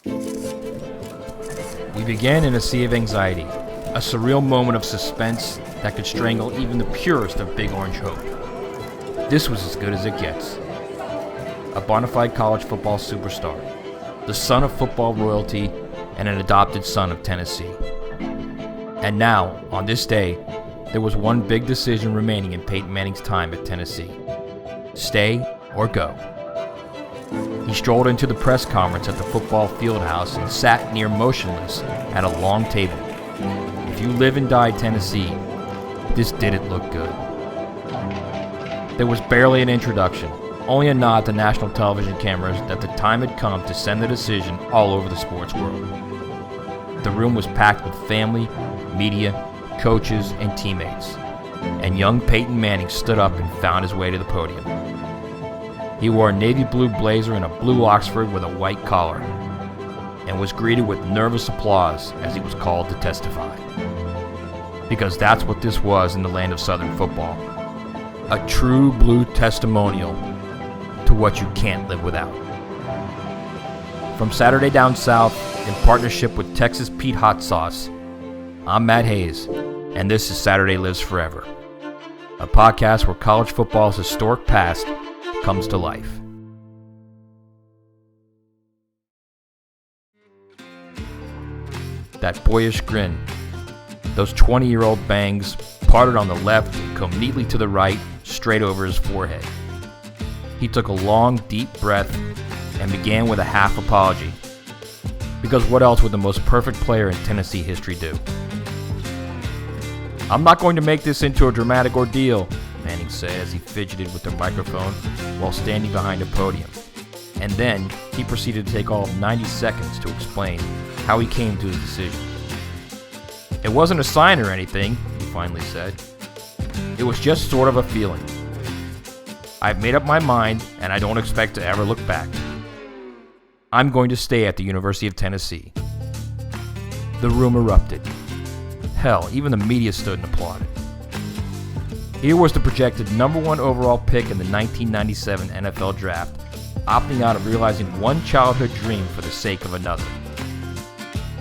We began in a sea of anxiety, a surreal moment of suspense that could strangle even the purest of Big Orange hope. This was as good as it gets. A bona fide college football superstar, the son of football royalty, and an adopted son of Tennessee. And now, on this day, there was one big decision remaining in Peyton Manning's time at Tennessee. Stay or go. He strolled into the press conference at the football field house and sat near motionless at a long table. If you live and die Tennessee, this didn't look good. There was barely an introduction, only a nod to national television cameras that the time had come to send the decision all over the sports world. The room was packed with family, media, coaches, and teammates, and young Peyton Manning stood up and found his way to the podium. He wore a navy blue blazer and a blue Oxford with a white collar, and was greeted with nervous applause as he was called to testify. Because that's what this was in the land of Southern football. A true blue testimonial to what you can't live without. From Saturday Down South, in partnership with Texas Pete Hot Sauce, I'm Matt Hayes, and this is Saturday Lives Forever, a podcast where college football's historic past comes to life. That boyish grin, those 20-year-old bangs parted on the left and come neatly to the right, straight over his forehead. He took a long, deep breath and began with a half apology. Because what else would the most perfect player in Tennessee history do? "I'm not going to make this into a dramatic ordeal," Manning said as he fidgeted with the microphone while standing behind a podium. And then he proceeded to take all of 90 seconds to explain how he came to his decision. "It wasn't a sign or anything," he finally said. "It was just sort of a feeling. I've made up my mind, and I don't expect to ever look back. I'm going to stay at the University of Tennessee." The room erupted. Hell, even the media stood and applauded. Here was the projected #1 overall pick in the 1997 NFL Draft, opting out of realizing one childhood dream for the sake of another.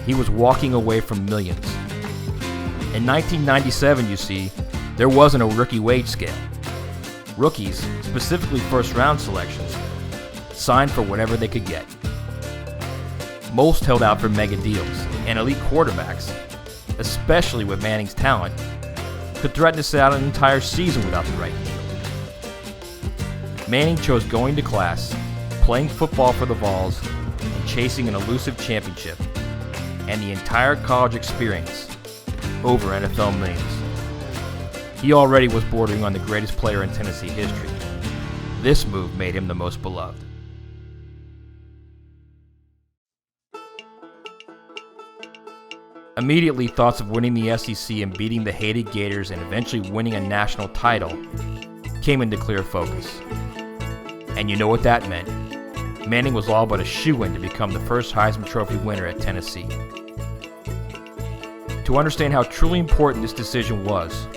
He was walking away from millions. In 1997, you see, there wasn't a rookie wage scale. Rookies, specifically first-round selections, signed for whatever they could get. Most held out for mega deals, and elite quarterbacks, especially with Manning's talent, could threaten to sit out an entire season without the right deal. Manning chose going to class, playing football for the Vols, and chasing an elusive championship, and the entire college experience over NFL millions. He already was bordering on the greatest player in Tennessee history. This move made him the most beloved. Immediately, thoughts of winning the SEC and beating the hated Gators and eventually winning a national title came into clear focus. And you know what that meant. Manning was all but a shoo-in to become the first Heisman Trophy winner at Tennessee. To understand how truly important this decision was,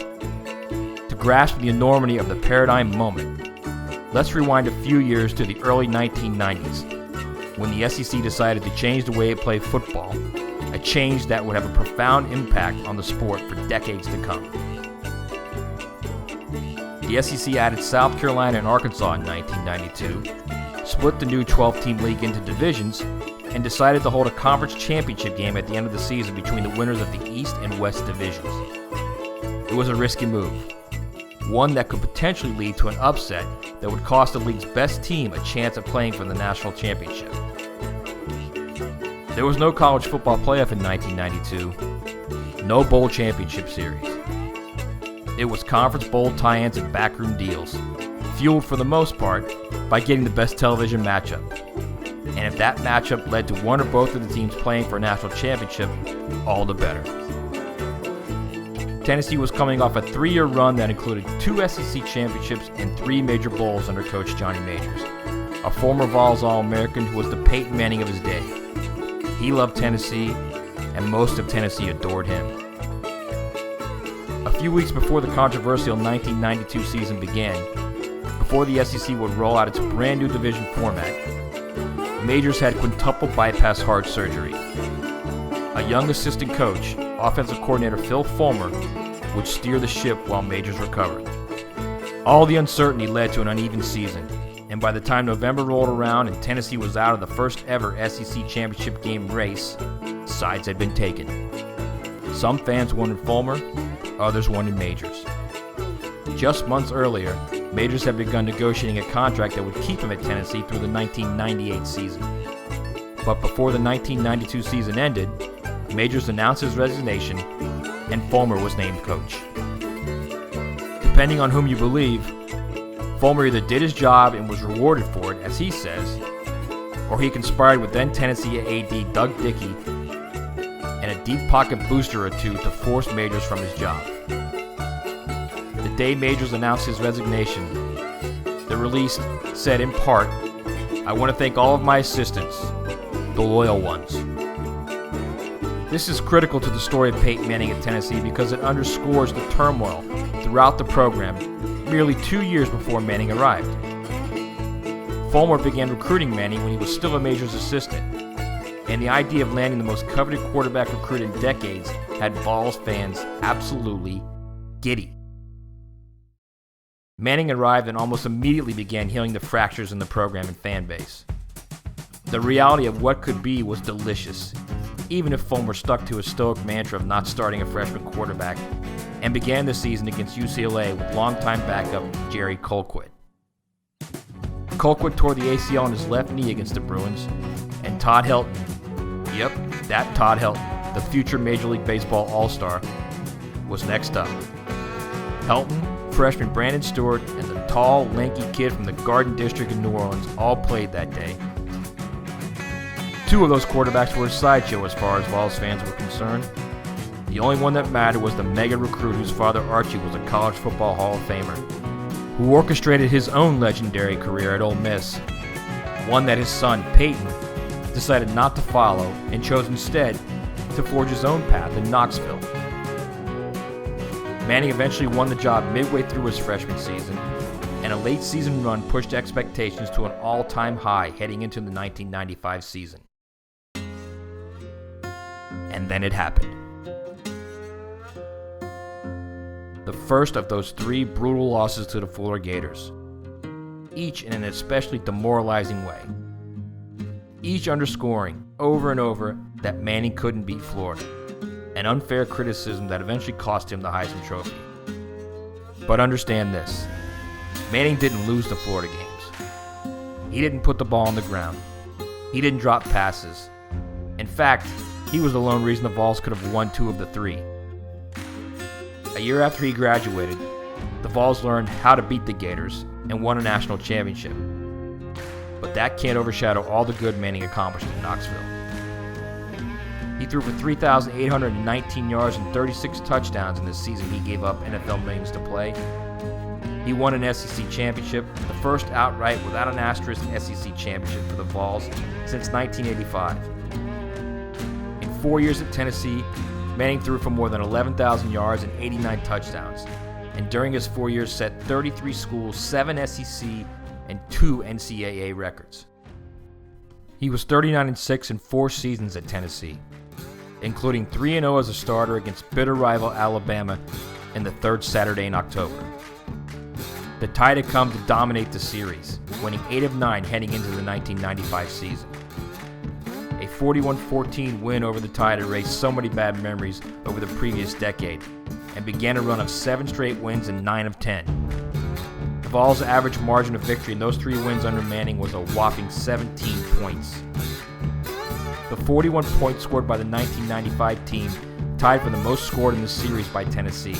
to grasp the enormity of the paradigm moment, let's rewind a few years to the early 1990s, when the SEC decided to change the way it played football, a change that would have a profound impact on the sport for decades to come. The SEC added South Carolina and Arkansas in 1992, split the new 12-team league into divisions, and decided to hold a conference championship game at the end of the season between the winners of the East and West divisions. It was a risky move, one that could potentially lead to an upset that would cost the league's best team a chance at playing for the national championship. There was no college football playoff in 1992, no bowl championship series. It was conference bowl tie-ins and backroom deals, fueled for the most part by getting the best television matchup. And if that matchup led to one or both of the teams playing for a national championship, all the better. Tennessee was coming off a 3-year run that included 2 SEC championships and 3 major bowls under Coach Johnny Majors, a former Vols All-American who was the Peyton Manning of his day. He loved Tennessee, and most of Tennessee adored him. A few weeks before the controversial 1992 season began, before the SEC would roll out its brand new division format, Majors had quintuple bypass heart surgery. A young assistant coach, offensive coordinator Phil Fulmer, would steer the ship while Majors recovered. All the uncertainty led to an uneven season, and by the time November rolled around and Tennessee was out of the first ever SEC championship game race, sides had been taken. Some fans wanted Fulmer, others wanted Majors. Just months earlier, Majors had begun negotiating a contract that would keep him at Tennessee through the 1998 season. But before the 1992 season ended, Majors announced his resignation, and Fulmer was named coach. Depending on whom you believe, Fulmer either did his job and was rewarded for it, as he says, or he conspired with then Tennessee AD Doug Dickey and a deep pocket booster or two to force Majors from his job. The day Majors announced his resignation, the release said in part, "I want to thank all of my assistants, the loyal ones." This is critical to the story of Peyton Manning at Tennessee because it underscores the turmoil throughout the program merely 2 years before Manning arrived. Fulmer began recruiting Manning when he was still a Majors assistant, and the idea of landing the most coveted quarterback recruit in decades had Vols fans absolutely giddy. Manning arrived and almost immediately began healing the fractures in the program and fan base. The reality of what could be was delicious, even if Fulmer stuck to his stoic mantra of not starting a freshman quarterback and began the season against UCLA with longtime backup Jerry Colquitt. Colquitt tore the ACL on his left knee against the Bruins, and Todd Helton, yep, that Todd Helton, the future Major League Baseball All-Star, was next up. Helton, freshman Brandon Stewart, and the tall, lanky kid from the Garden District in New Orleans all played that day. Two of those quarterbacks were a sideshow as far as Vols fans were concerned. The only one that mattered was the mega recruit whose father Archie was a college football Hall of Famer, who orchestrated his own legendary career at Ole Miss, one that his son, Peyton, decided not to follow and chose instead to forge his own path in Knoxville. Manning eventually won the job midway through his freshman season, and a late season run pushed expectations to an all-time high heading into the 1995 season. And then it happened. The first of those 3 brutal losses to the Florida Gators, each in an especially demoralizing way, each underscoring over and over that Manning couldn't beat Florida, an unfair criticism that eventually cost him the Heisman Trophy. But understand this, Manning didn't lose the Florida games. He didn't put the ball on the ground. He didn't drop passes. In fact, he was the lone reason the Vols could have won 2 of the 3. A year after he graduated, the Vols learned how to beat the Gators and won a national championship. But that can't overshadow all the good Manning accomplished in Knoxville. He threw for 3,819 yards and 36 touchdowns in the season he gave up NFL millions to play. He won an SEC championship, the first outright without an asterisk SEC championship for the Vols since 1985. In 4 years at Tennessee, Manning threw for more than 11,000 yards and 89 touchdowns, and during his 4 years set 33 schools, 7 SEC, and 2 NCAA records. He was 39-6 in 4 seasons at Tennessee, including 3-0 as a starter against bitter rival Alabama in the 3rd Saturday in October. The Tide had come to dominate the series, winning 8 of 9 heading into the 1995 season. A 41-14 win over the Tide erased so many bad memories over the previous decade and began a run of 7 straight wins and 9 of 10. The Vols' average margin of victory in those 3 wins under Manning was a whopping 17 points. The 41 points scored by the 1995 team tied for the most scored in the series by Tennessee.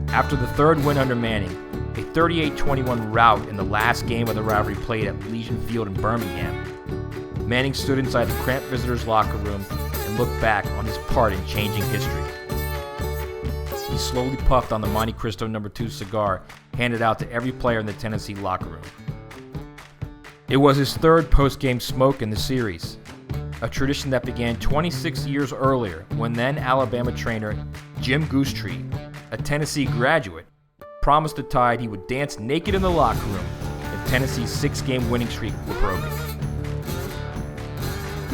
After the 3rd win under Manning, a 38-21 rout in the last game of the rivalry played at Legion Field in Birmingham, Manning stood inside the cramped visitors' locker room and looked back on his part in changing history. He slowly puffed on the Monte Cristo No. 2 cigar handed out to every player in the Tennessee locker room. It was his 3rd post-game smoke in the series, a tradition that began 26 years earlier when then Alabama trainer Jim Goosetree, a Tennessee graduate, promised the Tide he would dance naked in the locker room if Tennessee's 6-game winning streak were broken.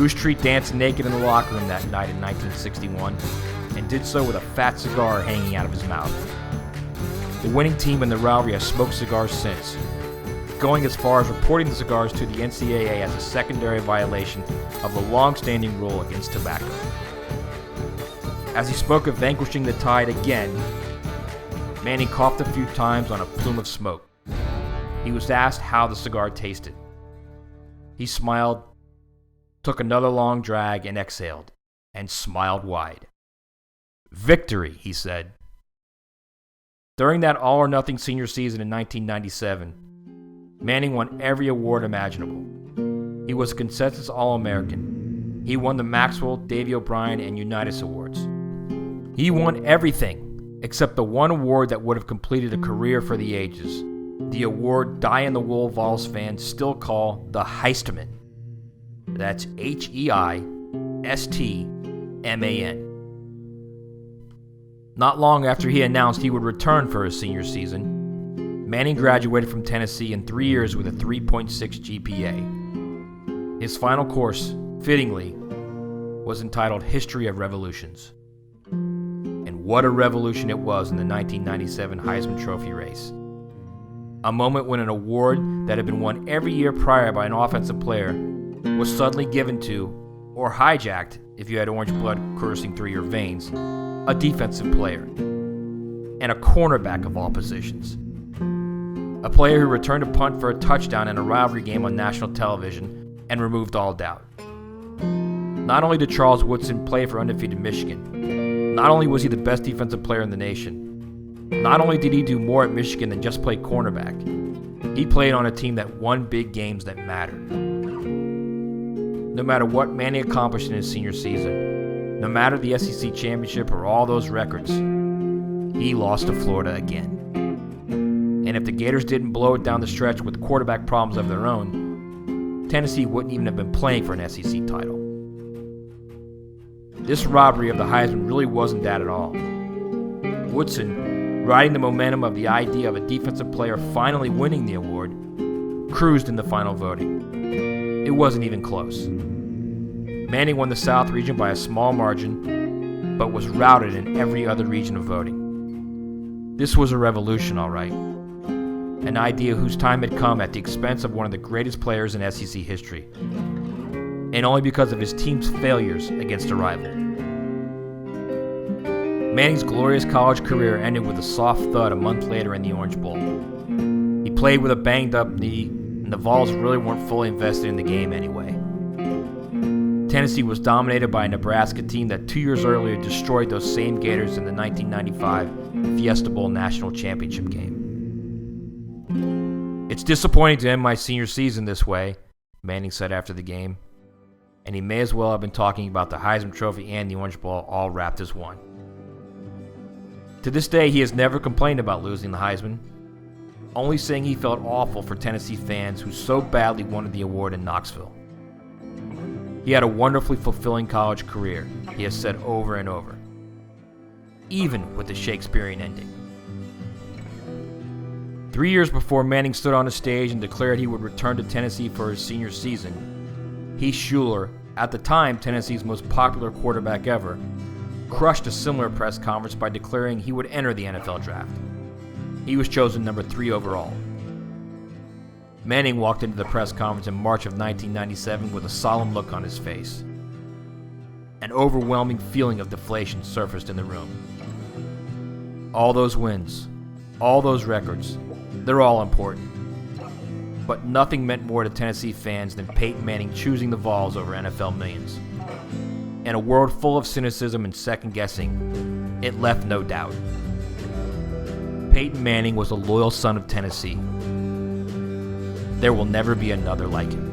Goosetree danced naked in the locker room that night in 1961 and did so with a fat cigar hanging out of his mouth. The winning team in the rivalry has smoked cigars since, going as far as reporting the cigars to the NCAA as a secondary violation of the long-standing rule against tobacco. As he spoke of vanquishing the tide again, Manning coughed a few times on a plume of smoke. He was asked how the cigar tasted. He smiled, took another long drag, and exhaled, and smiled wide. "Victory," he said. During that all-or-nothing senior season in 1997, Manning won every award imaginable. He was a consensus All-American. He won the Maxwell, Davy O'Brien, and Unitas Awards. He won everything except the one award that would have completed a career for the ages, the award die-in-the-wool Vols fans still call the Heisman. That's Heistman. Not long after he announced he would return for his senior season, Manning graduated from Tennessee in 3 years with a 3.6 GPA. His final course, fittingly, was entitled History of Revolutions. And what a revolution it was in the 1997 Heisman Trophy race. A moment when an award that had been won every year prior by an offensive player was suddenly given to, or hijacked if you had orange blood coursing through your veins, a defensive player, and a cornerback of all positions. A player who returned a punt for a touchdown in a rivalry game on national television and removed all doubt. Not only did Charles Woodson play for undefeated Michigan, not only was he the best defensive player in the nation, not only did he do more at Michigan than just play cornerback, he played on a team that won big games that mattered. No matter what Manning accomplished in his senior season, no matter the SEC championship or all those records, he lost to Florida again. And if the Gators didn't blow it down the stretch with quarterback problems of their own, Tennessee wouldn't even have been playing for an SEC title. This robbery of the Heisman really wasn't that at all. Woodson, riding the momentum of the idea of a defensive player finally winning the award, cruised in the final voting. It wasn't even close. Manning won the South region by a small margin, but was routed in every other region of voting. This was a revolution, all right. An idea whose time had come at the expense of one of the greatest players in SEC history, and only because of his team's failures against a rival. Manning's glorious college career ended with a soft thud a month later in the Orange Bowl. He played with a banged-up knee, and the Vols really weren't fully invested in the game anyway. Tennessee was dominated by a Nebraska team that 2 years earlier destroyed those same Gators in the 1995 Fiesta Bowl National Championship game. "It's disappointing to end my senior season this way," Manning said after the game, and he may as well have been talking about the Heisman Trophy and the Orange Bowl all wrapped as one. To this day, he has never complained about losing the Heisman, only saying he felt awful for Tennessee fans who so badly wanted the award in Knoxville. He had a wonderfully fulfilling college career, he has said over and over, even with the Shakespearean ending. 3 years before Manning stood on a stage and declared he would return to Tennessee for his senior season, Heath Shuler, at the time Tennessee's most popular quarterback ever, crushed a similar press conference by declaring he would enter the NFL draft. He was chosen number 3 overall. Manning walked into the press conference in March of 1997 with a solemn look on his face. An overwhelming feeling of deflation surfaced in the room. All those wins, all those records, they're all important. But nothing meant more to Tennessee fans than Peyton Manning choosing the Vols over NFL millions. In a world full of cynicism and second-guessing, it left no doubt. Peyton Manning was a loyal son of Tennessee. There will never be another like him.